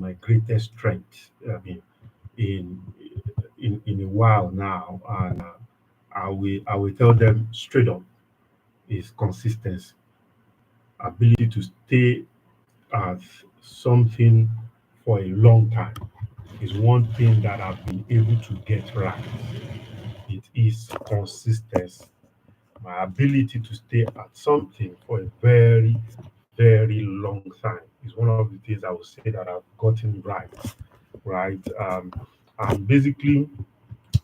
my greatest strength. I mean, in in a while now, and I will tell them straight up is consistency, ability to stay at something for a long time is one thing that I've been able to get right. It is consistency. My ability to stay at something for a very, very long time is one of the things I would say that I've gotten right. Right. And basically,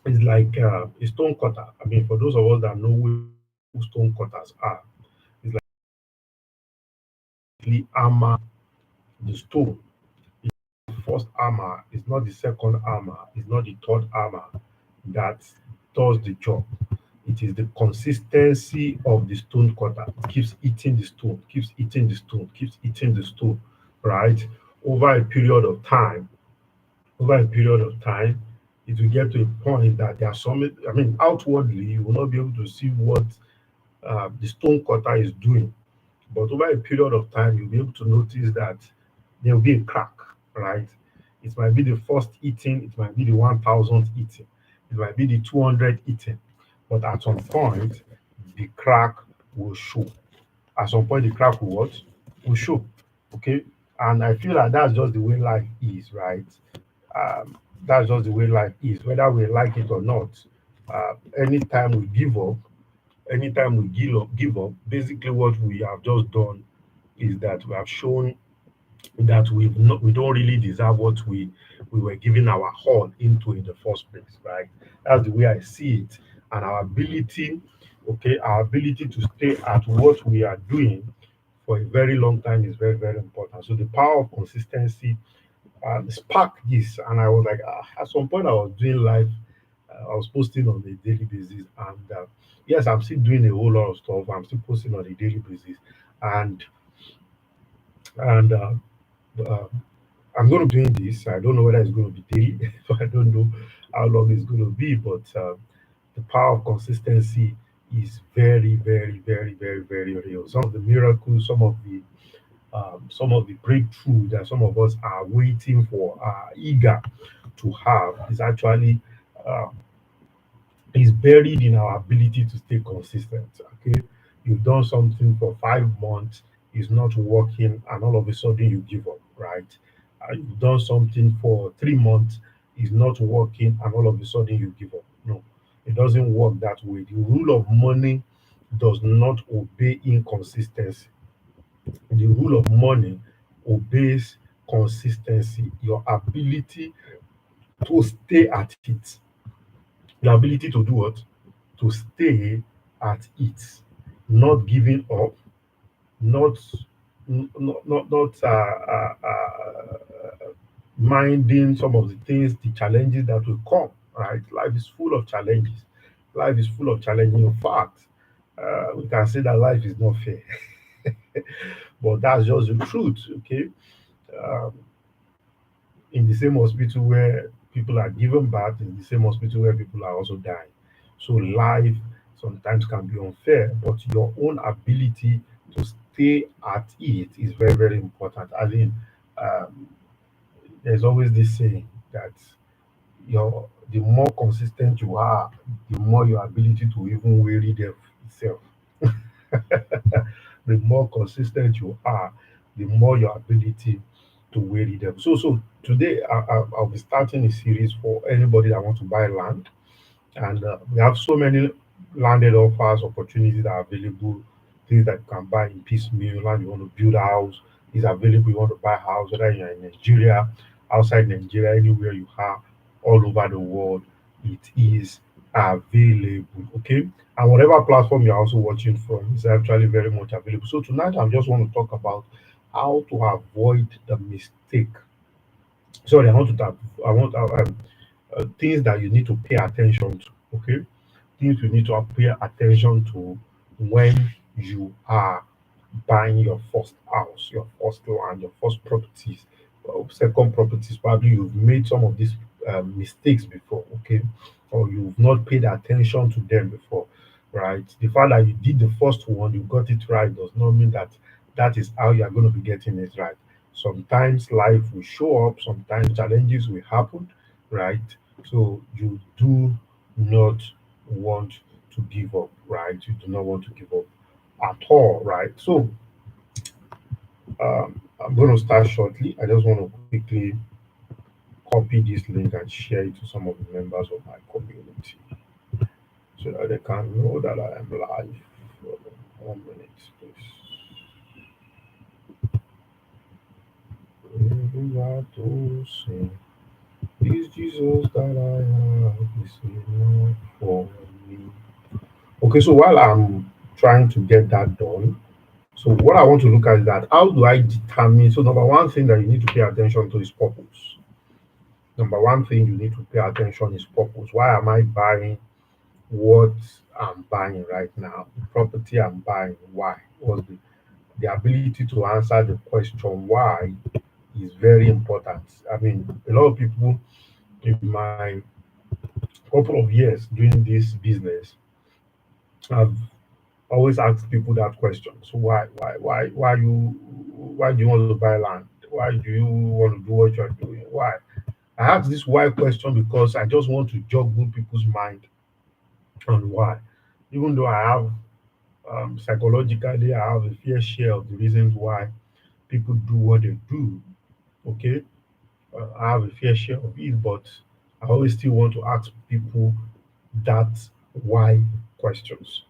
it's like a stone cutter. I mean, for those of us that know who stone cutters are, it's like they armor the stone. First armor is not the second armor, is not the third armor that does the job. It is the consistency of the stone cutter. It keeps eating the stone, keeps eating the stone, keeps eating the stone, right? Over a period of time, over a period of time, it will get to a point that there are some, I mean, outwardly, you will not be able to see what the stone cutter is doing. But over a period of time, you'll be able to notice that there will be a crack, right? It might be the first eating, it might be the 1000th eating, it might be the 200 eating. But at some point, the crack will show. At some point, the crack will what? Will show. Okay. And I feel like that's just the way life is, right? That's just the way life is, whether we like it or not. Anytime we give up, anytime we give up, basically what we have just done is that we have shown that we don't really deserve what we were giving our all into in the first place, right? That's the way I see it. And our ability, okay, our ability to stay at what we are doing for a very long time is very, very important. So the power of consistency sparked this, and I was like, at some point I was doing live, I was posting on a daily basis, and yes, I'm still doing a whole lot of stuff. I'm still posting on a daily basis, and and uh, I'm going to be doing this. I don't know whether it's going to be daily, so I don't know how long it's going to be, but the power of consistency is very, very, very, very, very real. Some of the miracles, some of the breakthrough that some of us are waiting for, are eager to have, is actually uh, is buried in our ability to stay consistent. Okay, you've done something for 5 months, it's not working, and all of a sudden you give up, right? You've done something for 3 months, it's not working, and all of a sudden you give up. No, it doesn't work that way. The rule of money does not obey inconsistency. The rule of money obeys consistency, your ability to stay at it, your ability to do what? To stay at it, not giving up, not not minding some of the things, the challenges that will come. Right, life is full of challenges. Life is full of challenges. In fact, we can say that life is not fair, but that's just the truth. Okay, um, in the same hospital where people are given birth, in the same hospital where people are also dying. So life sometimes can be unfair, but your own ability to stay at it is very, very important. I mean, um, there's always this saying that the more consistent you are, the more your ability to even weary them itself. The more consistent you are, the more your ability to weigh them. So today I'll be starting a series for anybody that wants to buy land, and we have so many landed offers, opportunities that are available, things that you can buy in piecemeal. Land you want to build a house is available. You want to buy a house, whether you're in Nigeria, outside Nigeria, anywhere you are, all over the world, it is available. Okay, and whatever platform you're also watching from is actually very much available. So tonight I just want to talk about how to avoid the mistake. Sorry, I want things that you need to pay attention to. Okay, things you need to pay attention to when you are buying your first house, your first land, your first properties, second properties. Probably you've made some of these mistakes before, okay, or you've not paid attention to them before, right? The fact that you did the first one, you got it right, does not mean that that is how you are going to be getting it right. Sometimes life will show up, sometimes challenges will happen, right? So you do not want to give up, right? You do not want to give up at all, right? So I'm going to start shortly. I just want to quickly copy this link and share it to some of the members of my community so that they can know that I am live. 1 minute, please. Hallelujah to sing. This Jesus that I have is enough for me. Okay, so while I'm trying to get that done, so what I want to look at is that how do I determine? So number one thing that you need to pay attention to is purpose. Number one thing you need to pay attention is purpose. Why am I buying what I'm buying right now? The property I'm buying, why? What's the ability to answer the question why is very important. I mean, a lot of people in my couple of years doing this business have always asked people that question. So why do you want to buy land? Why do you want to do what you're doing? Why? I ask this why question because I just want to juggle people's mind on why. Even though I have psychologically I have a fair share of the reasons why people do what they do. Okay, I have a fair share of it, but I always still want to ask people that why questions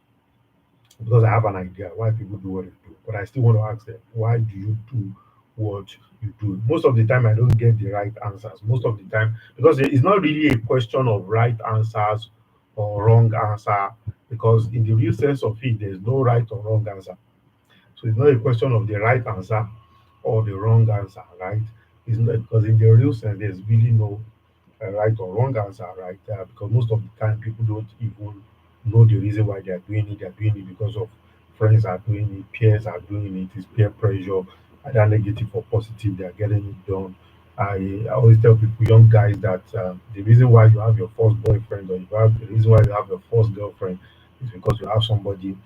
because I have an idea why people do what they do, but I still want to ask them why do you do what you do? Most of the time, I don't get the right answers. Most of the time, because it's not really a question of right answers or wrong answer, because in the real sense of it, there's no right or wrong answer. So it's not a question of the right answer or the wrong answer, right? It's not because in the real sense, there's really no right or wrong answer, right? Because most of the time people don't even know the reason why they are doing it. They are doing it because of friends are doing it, peers are doing it. It's peer pressure, either negative or positive. They are getting it done. I always tell people, young guys, that the reason why you have your first boyfriend or you have the reason why you have your first girlfriend is because you have somebody,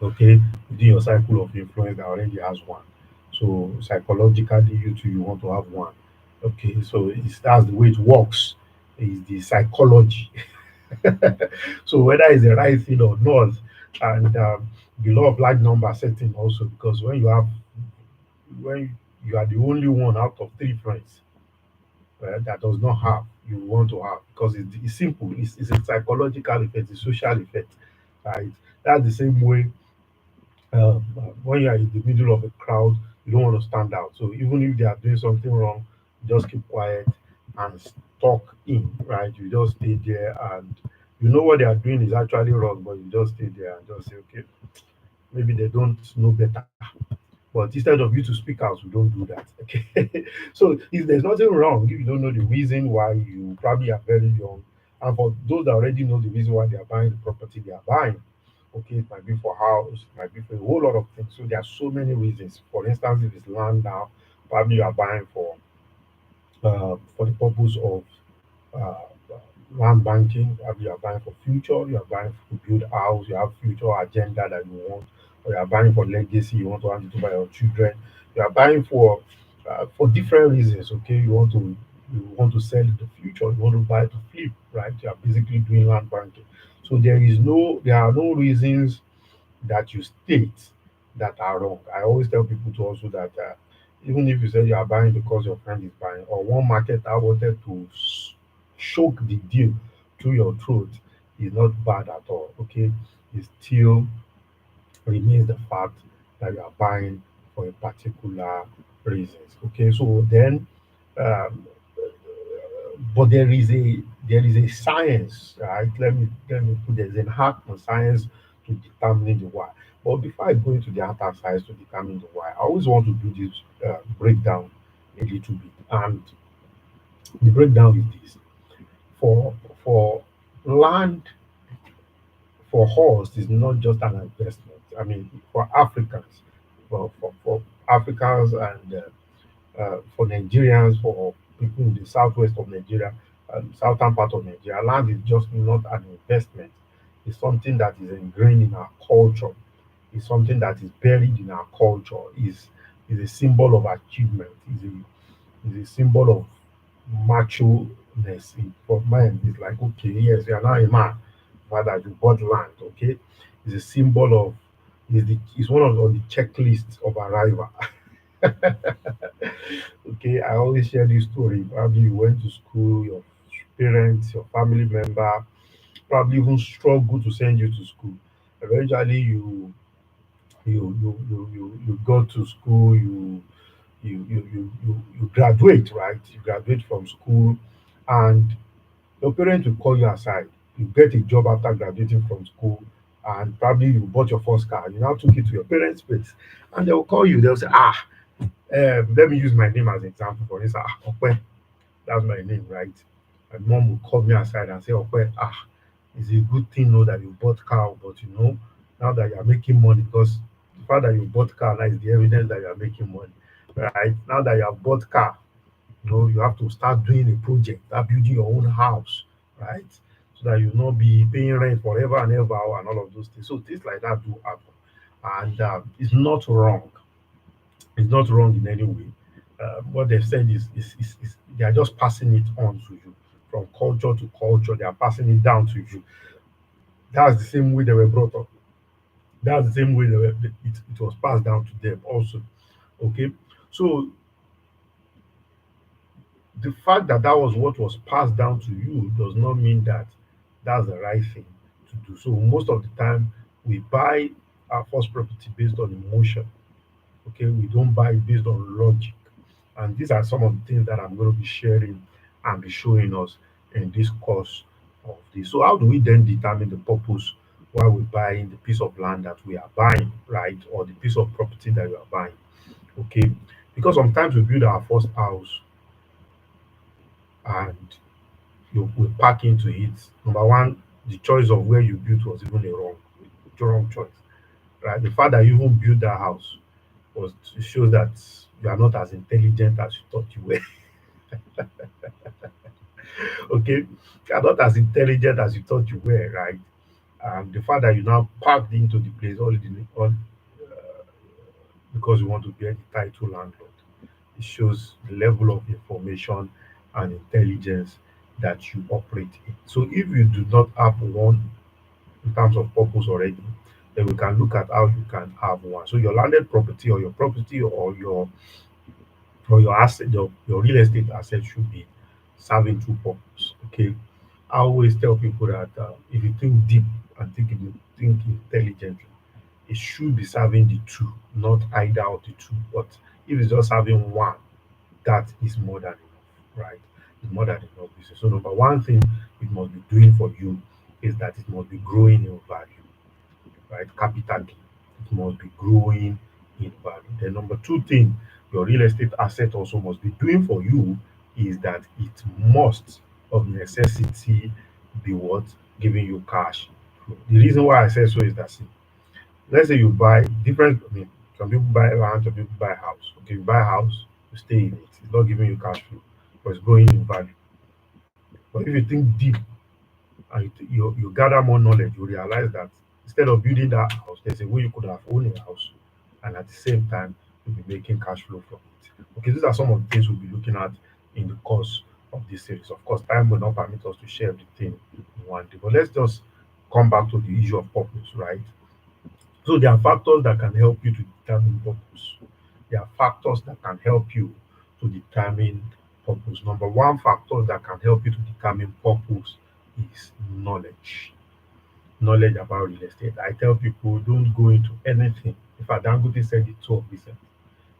okay, within your cycle of influence that already has one. So psychologically, you too, you want to have one. Okay, so that's the way it works. Is the psychology. So whether it's the right thing or not, and the law of large number setting also because when you are the only one out of three friends that does not have, you want to have because it's simple. It's a psychological effect, it's a social effect, right? That's the same way when you are in the middle of a crowd, you don't want to stand out. So even if they are doing something wrong, just keep quiet and talk in, right? You just stay there and you know what they are doing is actually wrong, but you just stay there and just say, okay, maybe they don't know better. But instead of you to speak out, we don't do that. Okay. So if there's nothing wrong, if you don't know the reason why you probably are very young, and for those that already know the reason why they are buying the property they are buying, okay, it might be for house, it might be for a whole lot of things. So there are so many reasons. For instance, if it's land now, probably you are buying for the purpose of uh, land banking, you are buying for future, you are buying to build house, you have future agenda that you want, or you are buying for legacy, you want to hand it to by your children, you are buying for different reasons. Okay, you want to sell in the future, you want to buy to flip, right? You are basically doing land banking. So there are no reasons that you state that are wrong. I always tell people to also that even if you say you are buying because your friend is buying, or one marketer wanted to choke the deal through your throat, is not bad at all. Okay, it still remains the fact that you are buying for a particular reasons. Okay, so then um, but there is a science, right? Let me put there's an art and science to determining the why. But before I go into the art and science to determine the why, I always want to do this breakdown a little bit. And the breakdown is this: for for land for us is not just an investment. I mean, for Africans, for Africans and for Nigerians, for people in the southwest of Nigeria, southern part of Nigeria, land is just not an investment. It's something that is ingrained in our culture. It's something that is buried in our culture. Is is a symbol of achievement. Is a symbol of macho-ness. For men, it's like, okay, yes, you are now a man, but that you bought land, okay? It's a symbol of, it's one of the checklists of arrival. Okay, I always share this story. Probably you went to school, your parents, your family member, probably even struggle to send you to school. Eventually, you go to school, you graduate, right? You graduate from school, and your parents will call you aside. You get a job after graduating from school, and probably you bought your first car. You now took it to your parents' place, and they will call you. They'll say, let me use my name as an example. For instance, Okwe, that's my name, right? My mom will call me aside and say, Okwe, it's a good thing, know that you bought car, but now that you are making money, because the fact that you bought car now is the evidence that you are making money, right? Now that you have bought car, you have to start doing a project, start building your own house, right? So that you not be paying rent forever and ever and all of those things. So things like that do happen, and it's not wrong. It's not wrong in any way. What they've said is they are just passing it on to you from culture to culture. They are passing it down to you. That's the same way they were brought up. That's the same way it was passed down to them also. Okay, so the fact that that was what was passed down to you does not mean that that's the right thing to do. So most of the time, we buy our first property based on emotion. Okay, we don't buy it based on logic. And these are some of the things that I'm going to be sharing and be showing us in this course of this. So how do we then determine the purpose why we're buying the piece of land that we are buying, right? Or the piece of property that we are buying. Okay. Because sometimes we build our first house and we pack into it. Number one, the choice of where you built was even a wrong choice. Right? The fact that you even built that house was to show that you are not as intelligent as you thought you were. Okay, you are not as intelligent as you thought you were, right? And the fact that you now packed into the place all because you want to be the title landlord, it shows the level of information and intelligence that you operate in. So if you do not have one in terms of purpose already, then we can look at how you can have one. So your landed property or your property or your asset, your real estate asset should be serving two purpose. Okay. I always tell people that if you think deep and think intelligently, it should be serving the two, not either of the two. But if it's just having one, that is more than enough, right? It's more than enough business. So number one thing it must be doing for you is that it must be growing in value, right? Capital gain. It must be growing in value. Then number two thing your real estate asset also must be doing for you is that it must of necessity be what giving you cash flow. The reason why I say so is that see, let's say you buy different, I mean, some people buy land, some people buy house. Okay, you buy a house, you stay in it. It's not giving you cash flow, but it's growing in value. But if you think deep and you gather more knowledge, you realize that instead of building that house, there's a way you could have owned a house and at the same time you'll be making cash flow from it. Okay, these are some of the things we'll be looking at in the course of this series. Of course, time will not permit us to share everything in one day, but let's just come back to the issue of purpose, right? So there are factors that can help you to determine purpose. There are factors that can help you to determine purpose. Number one factor that can help you to determine purpose is knowledge. Knowledge about real estate. I tell people don't go into anything. In fact, Dangote said it so recently.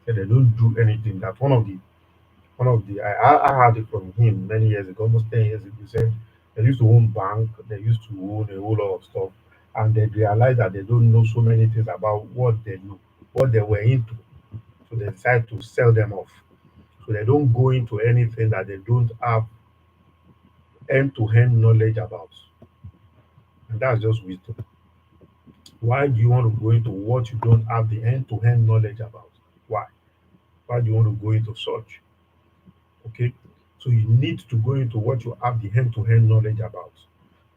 Said they don't do anything. That one of the I heard it from him many years ago, almost 10 years ago. He said they used to own bank, they used to own a whole lot of stuff, and they realized that they don't know so many things about what they know, what they were into. So they decide to sell them off. So they don't go into anything that they don't have end-to-end knowledge about. And that's just wisdom. Why do you want to go into what you don't have the end-to-end knowledge about? Why? Why do you want to go into such? Okay. So you need to go into what you have the end-to-end knowledge about.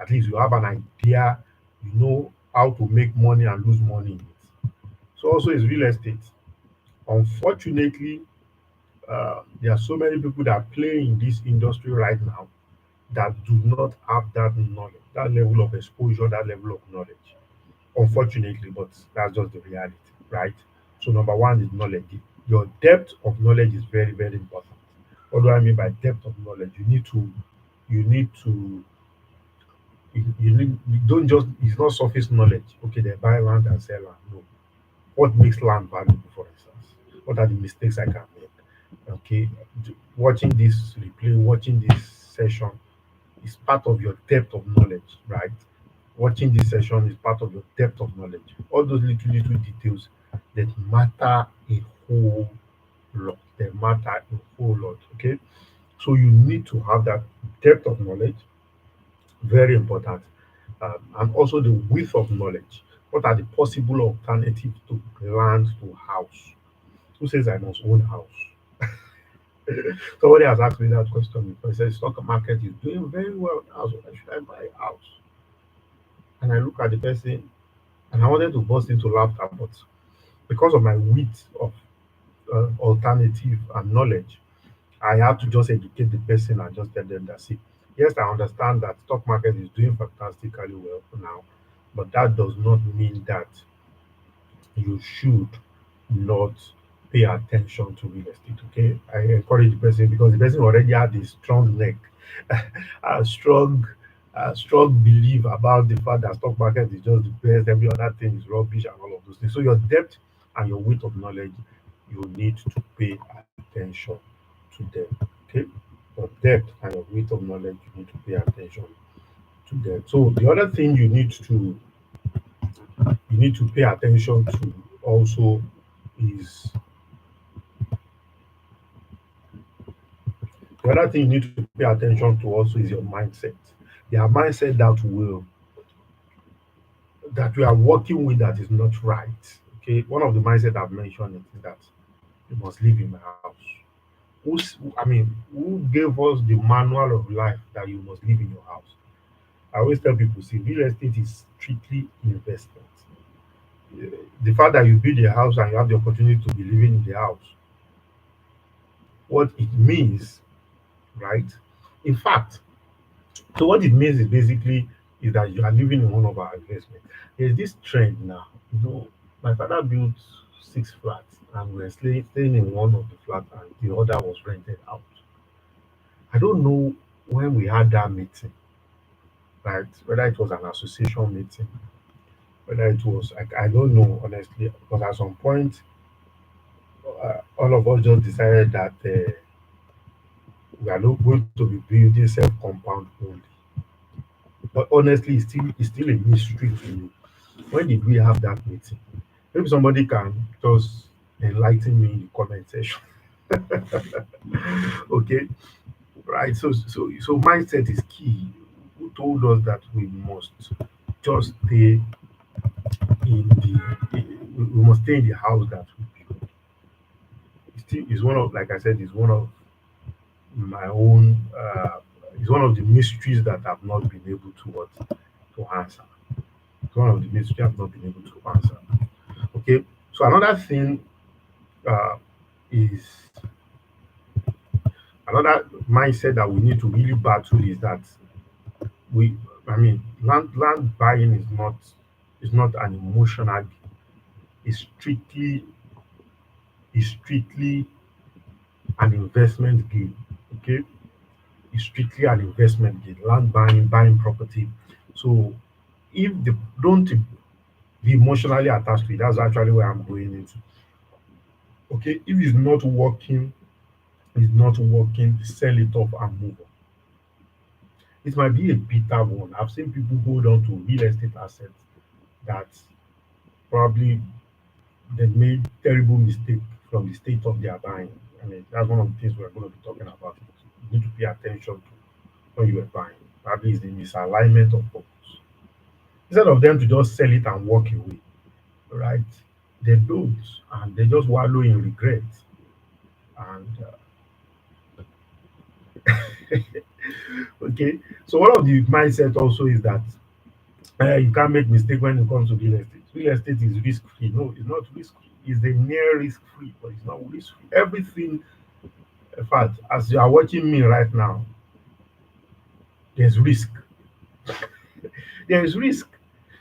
At least you have an idea, you know how to make money and lose money in it. So also is real estate. Unfortunately, there are so many people that play in this industry right now that do not have that knowledge, that level of exposure, that level of knowledge. Unfortunately, but that's just the reality, right? So number one is knowledge. Your depth of knowledge is very, very important. What do I mean by depth of knowledge? You need to, you don't just, it's not surface knowledge. Okay, they buy land and sell land. No. What makes land valuable, for instance? What are the mistakes I can make? Okay, watching this replay, watching this session is part of your depth of knowledge, right? Watching this session is part of your depth of knowledge. All those little details that matter a whole lot. They matter a whole lot. Okay. So you need to have that depth of knowledge, very important. And also the width of knowledge. What are the possible alternatives to land to house? Who says I must own house? Somebody has asked me that question before. He says stock market is doing very well now, so why should I buy a house? And I look at the person and I wanted to burst into laughter, but because of my width of alternative and knowledge, I had to just educate the person and just tell them that, see, yes, I understand that stock market is doing fantastically well now, but that does not mean that you should not pay attention to real estate. Okay, I encourage the person because the person already had a strong neck, a strong belief about the fact that stock market is just the best, every other thing is rubbish and all of those things. So your depth and your weight of knowledge, you need to pay attention to them. Okay, your depth and your weight of knowledge, you need to pay attention to them. So the other thing you need to pay attention to also is the other thing you need to pay attention to also is your mindset. Their mindset that we are working with that is not right. Okay, one of the mindset I've mentioned is that you must live in my house. Who gave us the manual of life that you must live in your house? I always tell people, see, real estate is strictly investment. The fact that you build a house and you have the opportunity to be living in the house, what it means, right? In fact, so what it means is basically is that you are living in one of our investments. There's this trend now. My father built 6 flats and we were staying in one of the flats and the other was rented out. I don't know when we had that meeting, right? Whether it was an association meeting, whether it was I don't know honestly, because at some point all of us just decided that we are not going to be building self compound only. But honestly, it's still a mystery to me. When did we have that meeting? Maybe somebody can just enlighten me in the comment section. Okay, right. So mindset is key. Who told us that we must just stay we must stay in the house that we build? It still is one of, like I said, is one of my own. It's one of the mysteries that I've not been able to answer. It's one of the mysteries I've not been able to answer. Okay. So another thing uh, is another mindset that we need to really battle is that we land buying is not an emotional game. It's strictly an investment game. Okay, it's strictly an investment game. Land buying property. So if they don't be emotionally attached to it, that's actually where I'm going into. Okay, if it's not working, sell it off and move on. It might be a bitter one. I've seen people hold on to real estate assets that probably they made terrible mistake from the state of their buying. I mean, that's one of the things we're going to be talking about. You need to pay attention to when you are buying. Probably is the misalignment of focus. Instead of them to just sell it and walk away, right? They don't, and they just wallow in regret. And okay, so one of the mindset also is that you can't make mistake when it comes to real estate. Real estate is risk free. No, it's not risk free. is a near risk free, but it's not risk free. Everything, in fact, as you are watching me right now, there's risk. There is risk.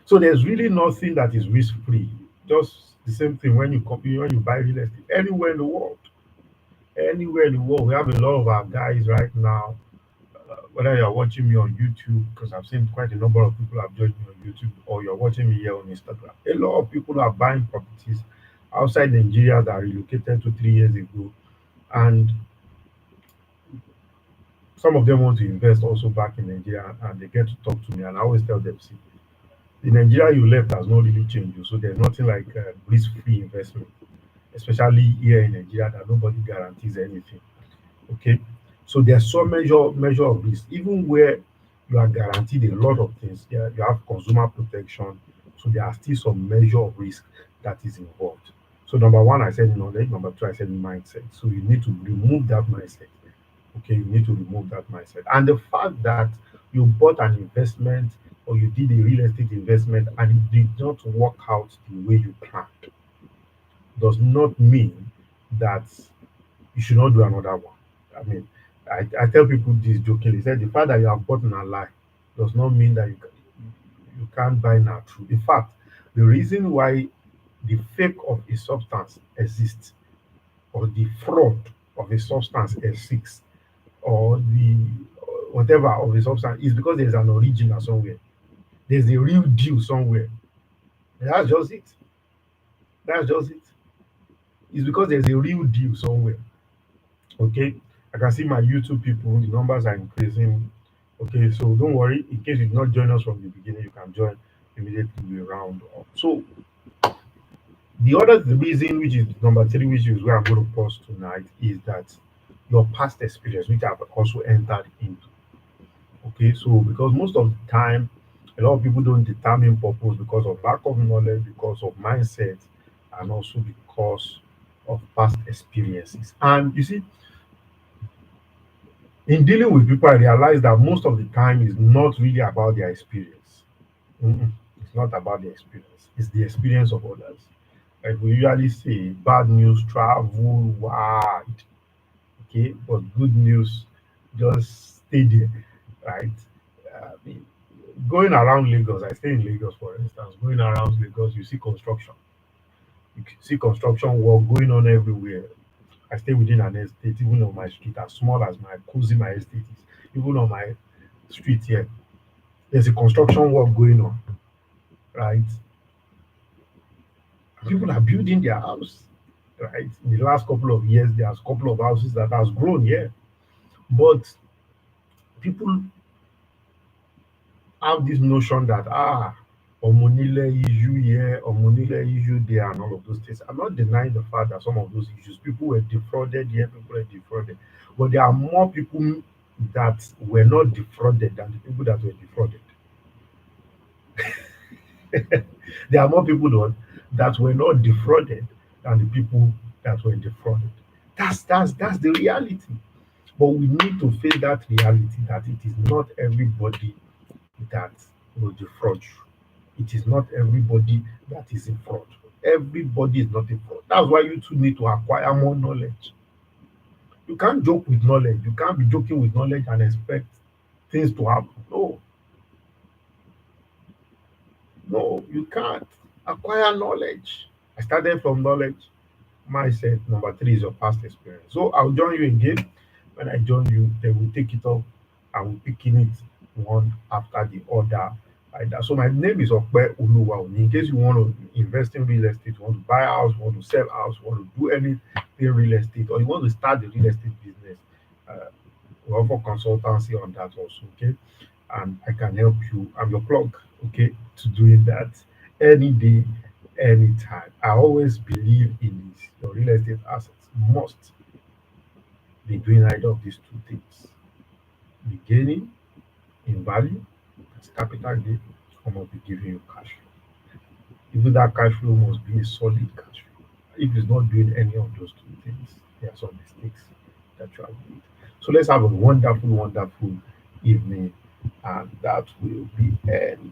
So there's really nothing that is risk free. Just the same thing when you copy when you buy real estate anywhere in the world. Anywhere in the world, we have a lot of our guys right now. Whether you're watching me on YouTube, because I've seen quite a number of people have joined me on YouTube, or you're watching me here on Instagram. A lot of people are buying properties outside Nigeria that relocated to 3 years ago, and some of them want to invest also back in Nigeria, and they get to talk to me, and I always tell them, see, the Nigeria you left has not really changed, so there's nothing like risk-free investment, especially here in Nigeria that nobody guarantees anything. Okay, so there's some measure of risk, even where you are guaranteed a lot of things. Yeah, you have consumer protection, so there are still some measure of risk that is involved. So number one, I said knowledge. Number two, I said mindset. So you need to remove that mindset. Okay, you need to remove that mindset. And the fact that you bought an investment or you did a real estate investment and it did not work out the way you planned does not mean that you should not do another one. I mean, I tell people this jokingly. Said the fact that you have bought a lie does not mean that you can't buy now true. In fact, the reason why the fake of a substance exists or the fraud of a substance exists or the whatever of a substance is because there's an original somewhere. There's a real deal somewhere. That's just it. That's just it. It's because there's a real deal somewhere. Okay, I can see my YouTube people, the numbers are increasing. Okay, so don't worry. In case you did not join us from the beginning, you can join immediately we round up. So the reason, which is number three, which is where I'm going to pause tonight, is that your past experience, which I've also entered into. Okay, so because most of the time, a lot of people don't determine purpose because of lack of knowledge, because of mindset, and also because of past experiences. And you see, in dealing with people, I realize that most of the time is not really about their experience. Mm-mm. It's not about the experience. It's the experience of others. Like we usually say, bad news travel wide, okay, but good news just stay there, right? I mean, going around Lagos, I stay in Lagos, for instance. Going around Lagos, you see construction. You see construction work going on everywhere. I stay within an estate, even on my street, as small as my cozy my estate is, even on my street here, there's a construction work going on, right? People are building their house, right? In the last couple of years, there's a couple of houses that has grown here, but people have this notion that Omonile issue here, Omonile issue there, and all of those things. I'm not denying the fact that some of those issues, people were defrauded here, people were defrauded, but there are more people that were not defrauded than the people that were defrauded. There are more people that were not defrauded than the people that were defrauded. That's the reality. But we need to face that reality that it is not everybody that will defraud you. It is not everybody that is in fraud. Everybody is not in fraud. That's why you too need to acquire more knowledge. You can't joke with knowledge. You can't be joking with knowledge and expect things to happen. No, no, you can't. Acquire knowledge. I started from knowledge. Mindset number three is your past experience. So I'll join you again. When I join you, then we'll take it up and we'll picking it one after the other. Like that. So my name is Okpe Oluwa. In case you want to invest in real estate, you want to buy a house, you want to sell a house, you want to do anything real estate, or you want to start the real estate business, uh, we offer consultancy on that also. Okay, and I can help you. I'm your plug. Okay, to doing that any day, anytime. I always believe in this. Your real estate assets must be doing either of these two things. Be gaining in value, as capital gain, or must be giving you cash flow. Even that cash flow must be a solid cash flow. If it's not doing any of those two things, there are some mistakes that you have made. So let's have a wonderful, wonderful evening, and that will be end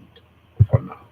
for now.